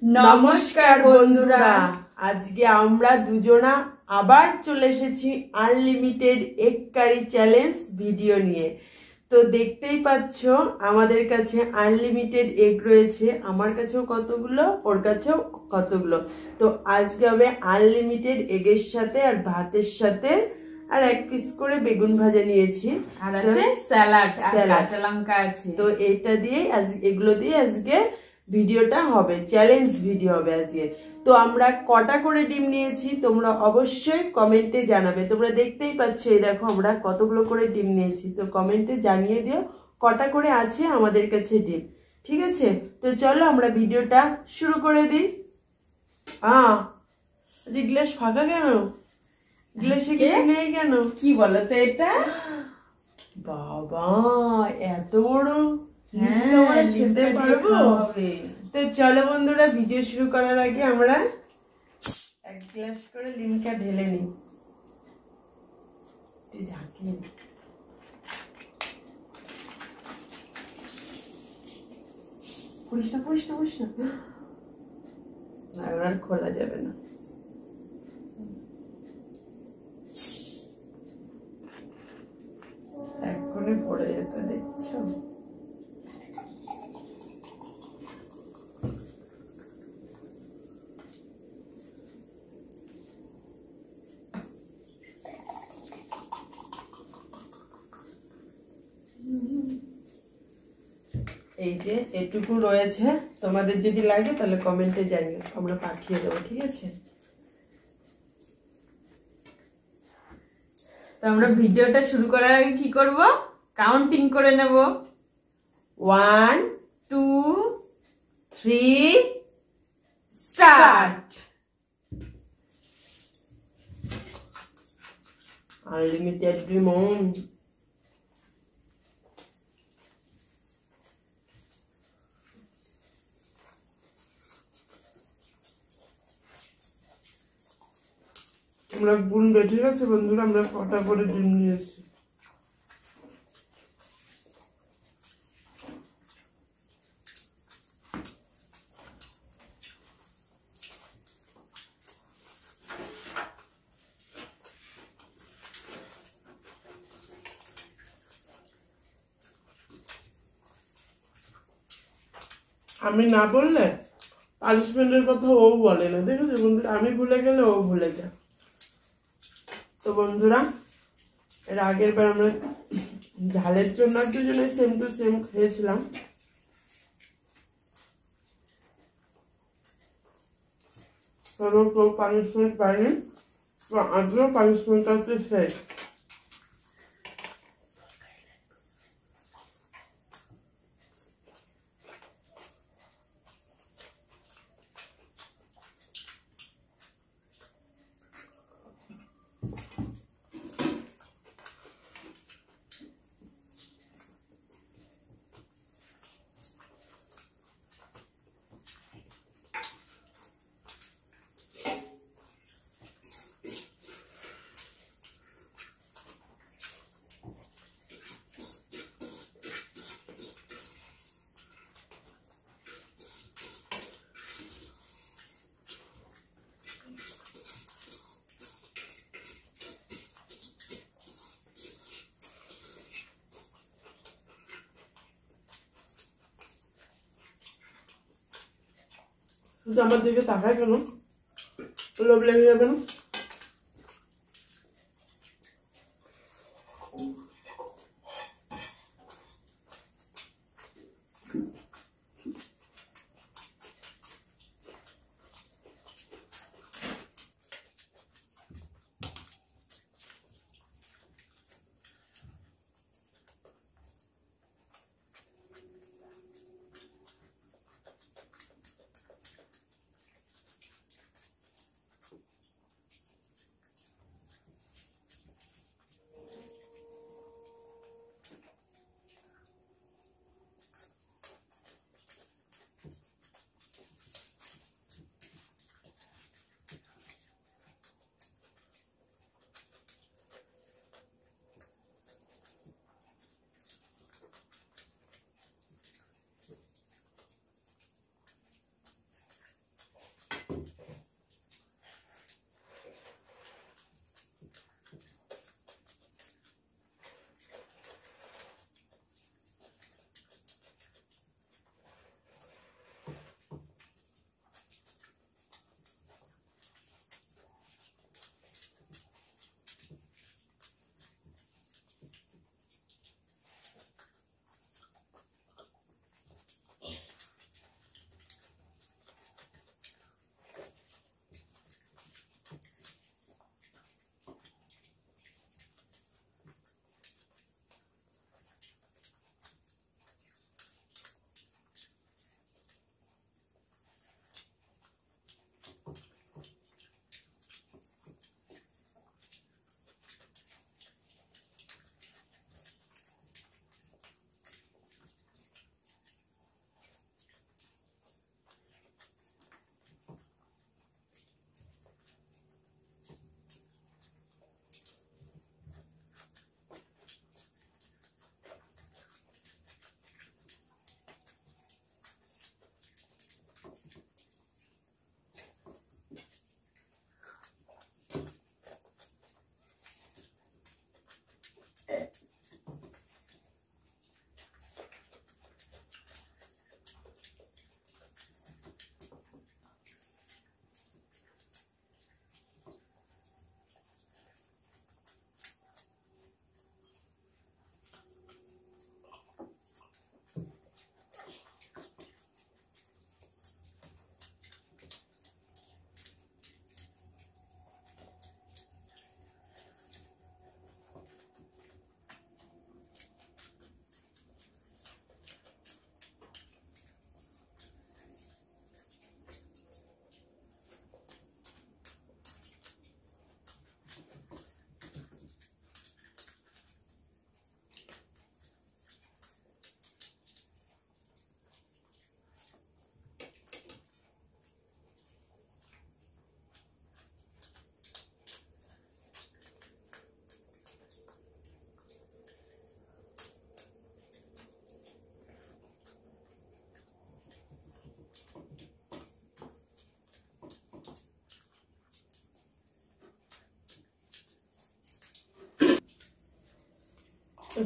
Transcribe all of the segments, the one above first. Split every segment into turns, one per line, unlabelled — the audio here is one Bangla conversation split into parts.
নমস্কার বন্ধুরা, আজকে আমরা দুজনা আবার চলে এসেছি unlimited egg curry challenge video নিয়ে। তো দেখতেই পাচ্ছ আমাদের কাছে আনলিমিটেড এগ রয়েছে, আমার কাছেও কতগুলো, ওর কাছেও কতগুলো। তো আজকে হবে আনলিমিটেড এগের সাথে আর ভাতের সাথে আর 1 পিস করে বেগুন ভাজা নিয়েছি,
আর আছে স্যালাড আর কাঁচা লঙ্কা আছে।
তো এটা দিয়ে এগুলো দিয়ে আজকে ভিডিওটা হবে, চ্যালেঞ্জ ভিডিও হবে আজকে। তো আমরা কটা করে ডিম নিয়েছি তোমরা অবশ্যই কমেন্টে জানাবে। তোমরা দেখতেই পাচ্ছ, এই দেখো আমরা কতগুলো করে ডিম নিয়েছি, তো কমেন্টে জানিয়ে দিও কটা করে আছে আমাদের কাছে ডিম। ঠিক আছে, তো চলো আমরা ভিডিওটা শুরু করে দিই। আজকে গ্লাস ফাঁকা কেন? গ্লাসে কিছু নেই কেন?
কি বলো তো এটা?
বাবা এত বড়!
খেতে পারবো?
তো চলো বন্ধুরা, ভিডিও শুরু করার আগে আমরা 1 গ্লাস করে লিমকা ঢেলে নিই। ঝাঁকিয়ে পুরিস না, আর খোলা যাবে না। এক্ষুনি পড়ে যেত, দেখছো? এই যে এটুকু রয়েছে, তোমাদের যদি লাগে তাহলে কমেন্টে জানিও, আমরা পাঠিয়ে দেবো। ঠিক আছে,
তো আমরা ভিডিওটা শুরু করার আগে কি করব? কাউন্টিং করে নেব।
1 2 3 স্টার্ট। Unlimited Demon. আমরা গুনবে, ঠিক আছে বন্ধুরা, আমরা কটা করে ডিম নিয়েছি। আমি না বললে পানিশমেন্টের কথা ও বলে না, দেখেছো বন্ধুরা? আমি ভুলে গেলে ও ভুলে যায়। তো বন্ধুরা, এর আগের বার আমরা ঝালের জন্য দুজনে সেম টু সেম খেয়েছিলাম। কেউ পানিশমেন্ট পায়নি, আজকেও পানিশমেন্টটা হচ্ছে শেষ। শুধু আমার দিকে তাকায় কেন? লোভ লেগে যাবে না?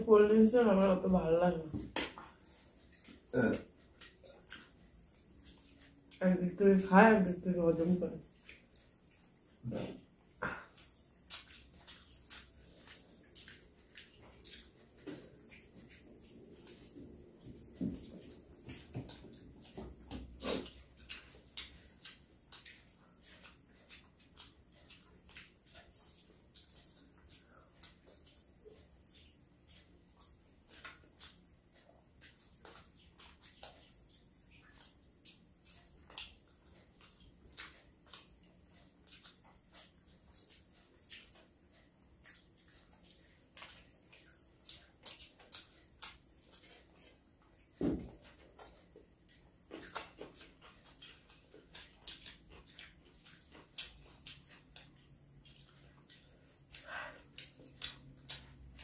কোল্ড ড্রিঙ্কস আমার অত ভালো লাগে না। একদিক থেকে খায়, একদিক থেকে হজম করে।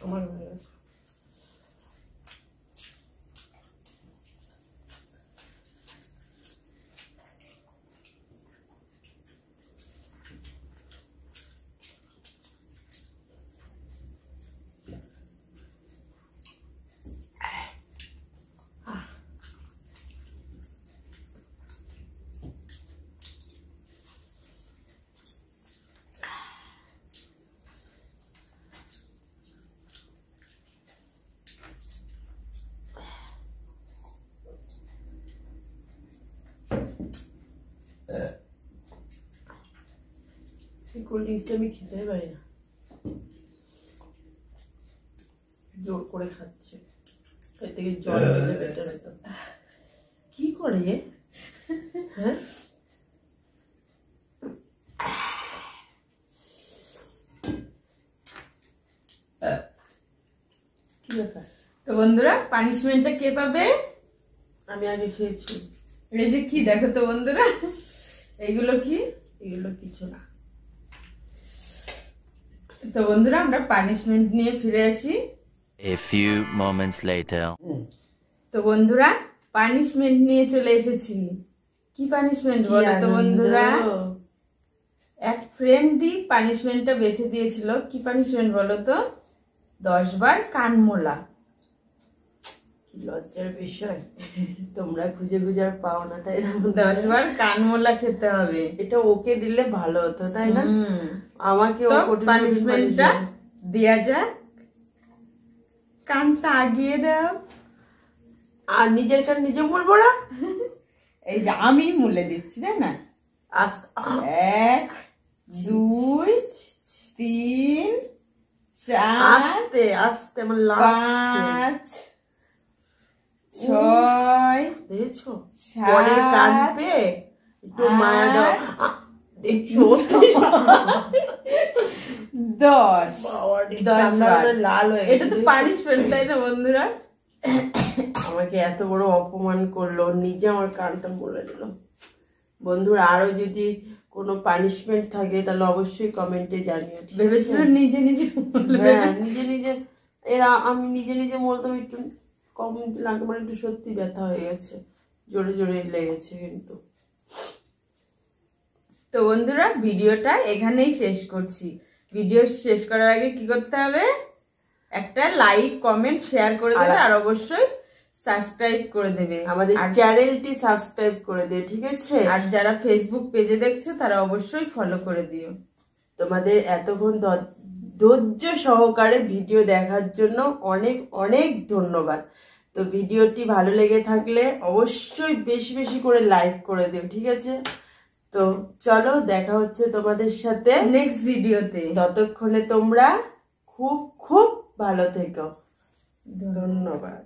আমার হয়ে গেছে। কোল্ড ড্রিঙ্কসটা আমি খেতে পারি না, জোর করে খাচ্ছে। এর থেকে জল খেলে বেটার হতো। কি করে? হ্যাঁ, কি ব্যাপার?
তো বন্ধুরা, পানিশমেন্টটা কে পাবে?
আমি আগে খেয়েছি।
এই যে কি দেখো তো বন্ধুরা, এইগুলো কি?
এগুলো কিছু না।
তো বন্ধুরা, আমরা পানিশমেন্ট নিয়ে ফিরে আসি।
A few moments later.
তো বন্ধুরা, পানিশমেন্ট নিয়ে চলে এসেছি। কি পানিশমেন্ট বলো তো বন্ধুরা? এক ফ্রেন্ডই পানিশমেন্টটা বেছে দিয়েছিল। কি পানিশমেন্ট বলো তো? 10 বার কান মোলা।
কি লজ্জার বিষয়, তোমরা খুঁজে খুঁজে আর পাও না, তাই না?
10 বার কান মোলা খেতে হবে।
এটা ওকে দিলে ভালো হতো, তাই না? আমাকে
পানিশমেন্টটা দেয়া যাক। কানটা আগিয়ে দাও।
আর নিজের কান নিজে বলবো না।
এই যে আমি মুলে দিচ্ছি, তাই না? 1 2 3 4
আস্তে আস্তে আমার লাগছে।
5 6
দেখছো
7
পরের কান পে একটু মায়া দাও। দেখছো
10
লাল হয়ে
এটা তো পানিশমেন্ট, তাই না বন্ধুরা?
আমাকে এত বড় অপমান করলো, নিজে আমার কানটা বলে দিল। বন্ধুরা, আরো যদি কোনো পানিশমেন্ট থাকে তাহলে অবশ্যই কমেন্টে জানিও।
ভেবেছিল নিজে নিজে
হ্যাঁ, নিজে নিজে এরা আমি নিজে নিজে বলতাম একটু কম লাগে, মানে একটু সত্যি ব্যথা হয়ে গেছে, জোরে জোরে লেগেছে কিন্তু।
তো বন্ধুরা, ভিডিওটা এখানেই শেষ করছি। ভিডিও শেষ করার আগে কি করতে হবে? একটা লাইক, কমেন্ট, শেয়ার করে দেবে, আর অবশ্যই সাবস্ক্রাইব করে দেবে।
আমাদের চ্যানেলটি সাবস্ক্রাইব করে দিও, ঠিক আছে?
আর যারা ফেসবুক পেজে দেখছো তারা অবশ্যই ফলো করে দিও।
তোমাদের এতক্ষণ ধৈর্য সহকারে ভিডিও দেখার জন্য অনেক অনেক ধন্যবাদ। তো ভিডিওটি ভালো লেগে থাকলে অবশ্যই বেশি বেশি করে লাইক করে দিও, ঠিক আছে? তো চলো, দেখা হচ্ছে তোমাদের সাথে
নেক্সট ভিডিওতে।
ততক্ষণে তোমরা খুব খুব ভালো থেকো। ধন্যবাদ।